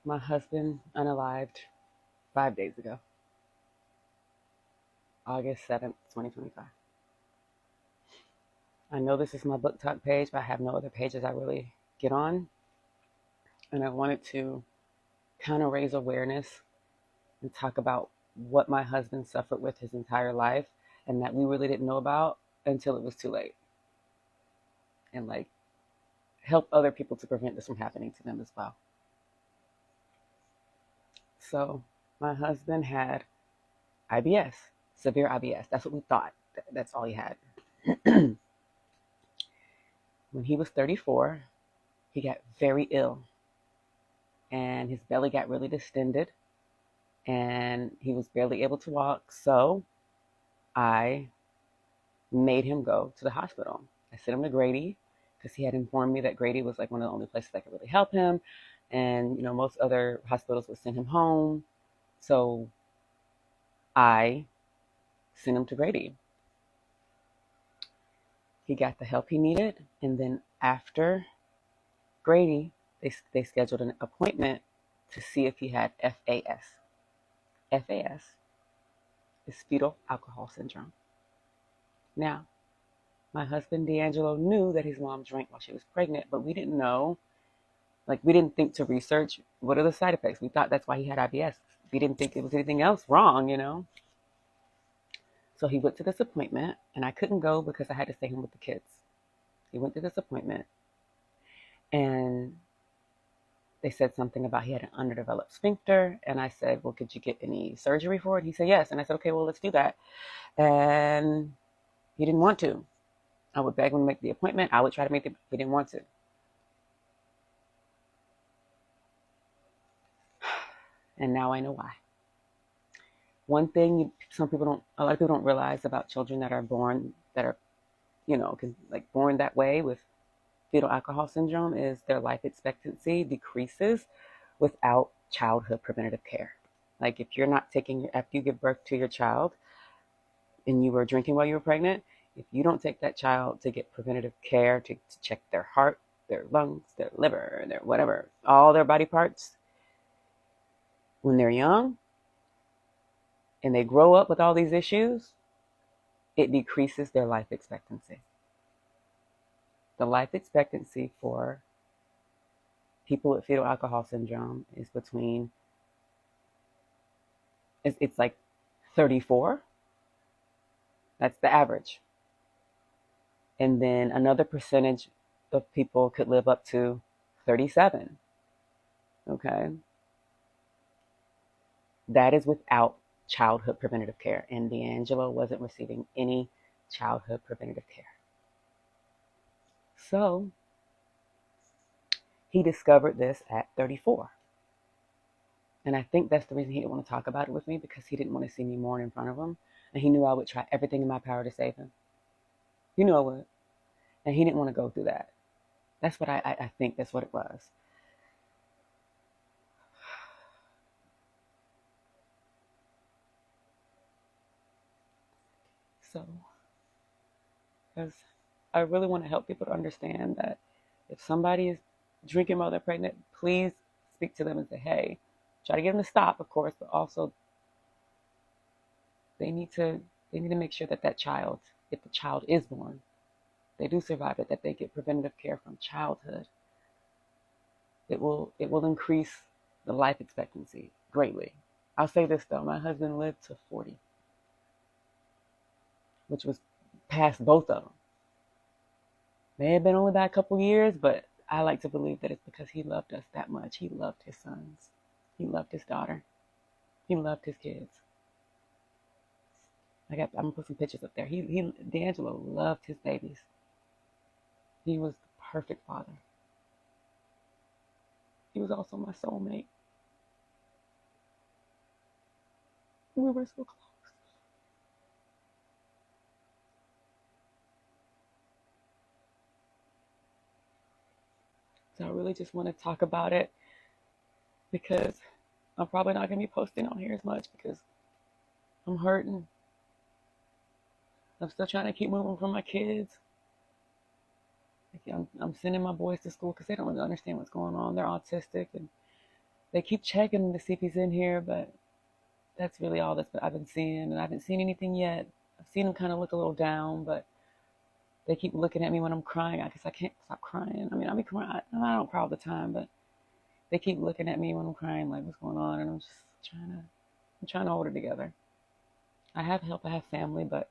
My husband unalived 5 days ago, August 7th, 2025. I know this is my book talk page, but I have no other pages I really get on. And I wanted to kind of raise awareness and talk about what my husband suffered with his entire life and that we really didn't know about until it was too late. And like help other people to prevent this from happening to them as well. So my husband had IBS, severe IBS. That's what we thought. That's all he had. When he was 34, he got very ill and his belly got really distended and he was barely able to walk. So I made him go to the hospital. I sent him to Grady because he had informed me that Grady was like one of the only places that could really help him. And, you know, most other hospitals would send him home. So I sent him to Grady. He got the help he needed. And then after Grady, they scheduled an appointment to see if he had FAS. FAS is fetal alcohol syndrome. Now, my husband D'Angelo knew that his mom drank while she was pregnant, but we didn't know. Like, we didn't think to research what are the side effects. We thought that's why he had IBS. We didn't think it was anything else wrong, you know? So he went to this appointment, and I couldn't go because I had to stay home with the kids. He went to this appointment, and they said something about he had an underdeveloped sphincter. And I said, well, could you get any surgery for it? He said, yes. And I said, okay, well, let's do that. And he didn't want to. I would beg him to make the appointment. I would try to make it. He didn't want to. And now I know why. One thing a lot of people don't realize about children that are born, that are, born that way with fetal alcohol syndrome is their life expectancy decreases without childhood preventative care. Like if you're not after you give birth to your child and you were drinking while you were pregnant, if you don't take that child to get preventative care, to check their heart, their lungs, their liver, their whatever, all their body parts, when they're young and they grow up with all these issues, it decreases their life expectancy. The life expectancy for people with fetal alcohol syndrome is it's like 34. That's the average. And then another percentage of people could live up to 37. Okay. That is without childhood preventative care. And D'Angelo wasn't receiving any childhood preventative care. So he discovered this at 34. And I think that's the reason he didn't want to talk about it with me, because he didn't want to see me mourn in front of him. And he knew I would try everything in my power to save him. He knew I would. And he didn't want to go through that. That's what I think that's what it was. So, because I really want to help people to understand that if somebody is drinking while they're pregnant, please speak to them and say, hey, try to get them to stop, of course, but also they need to make sure that child, if the child is born, they do survive it, that they get preventative care from childhood. It will increase the life expectancy greatly. I'll say this though, my husband lived to 40, which was past both of them. May have been only by a couple years, but I like to believe that it's because he loved us that much. He loved his sons. He loved his daughter. He loved his kids. I'm gonna put some pictures up there. D'Angelo loved his babies. He was the perfect father. He was also my soulmate. We were so close. So I really just want to talk about it because I'm probably not going to be posting on here as much because I'm hurting. I'm still trying to keep moving for my kids. I'm sending my boys to school because they don't really understand what's going on. They're autistic, and They keep checking to see if he's in here, but that's really all I've been seeing, and I haven't seen anything yet. I've seen him kind of look a little down, but they keep looking at me when I'm crying. I guess I can't stop crying. I mean, I'll be crying. I don't cry all the time, but they keep looking at me when I'm crying, like, what's going on? And I'm trying to hold it together. I have help, I have family, but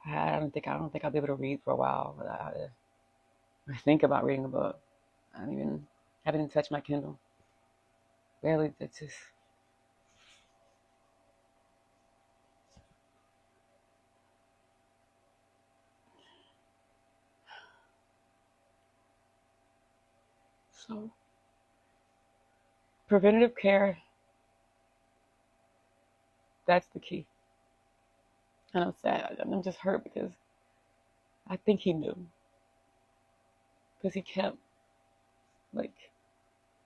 I don't think I'll be able to read for a while. I think about reading a book. Haven't even touched my Kindle. Barely. It's just so preventative care. That's the key. And I'm sad. I'm just hurt because I think he knew, because he kept like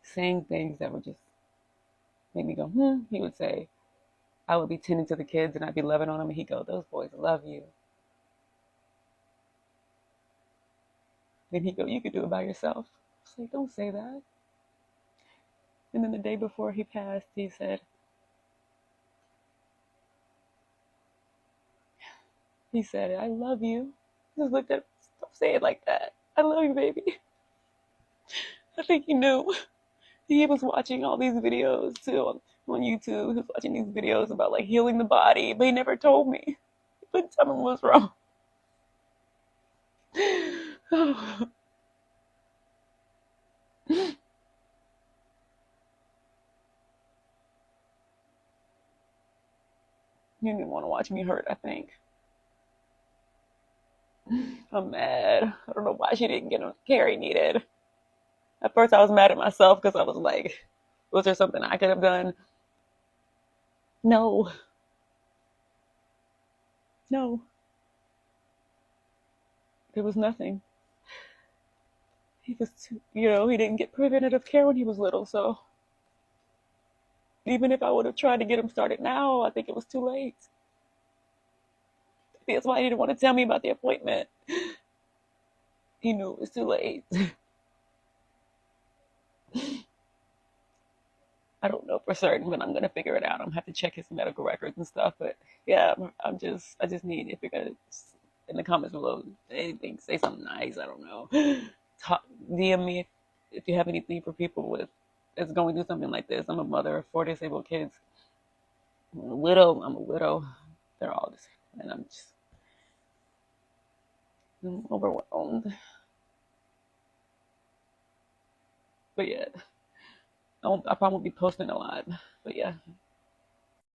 saying things that would just make me go, hmm. He would say, I would be tending to the kids and I'd be loving on them, and he'd go, those boys love you. Then he'd go, you could do it by yourself. I was like, don't say that. And then the day before he passed, he said, I love you. I just looked at him, don't say it like that. I love you, baby. I think he knew. He was watching all these videos too on YouTube. He was watching these videos about like healing the body, but he never told me. He couldn't tell me what was wrong. Oh. You didn't want to watch me hurt, I think. I'm mad. I don't know why she didn't get the care he needed. At first, I was mad at myself because I was like, was there something I could have done? No. No. There was nothing. He was too, he didn't get preventative care when he was little, so even if I would have tried to get him started now, I think it was too late. That's why he didn't want to tell me about the appointment. He knew it was too late. I don't know for certain, but I'm gonna figure it out. I'm gonna have to check his medical records and stuff. But yeah, I just need, if you're gonna, in the comments below, anything, say something nice. I don't know. Talk, DM me if you have anything for people that's going through something like this. I'm a mother of 4 disabled kids. I'm a widow. They're all disabled, and I'm overwhelmed. But yeah, I probably won't be posting a lot. But yeah.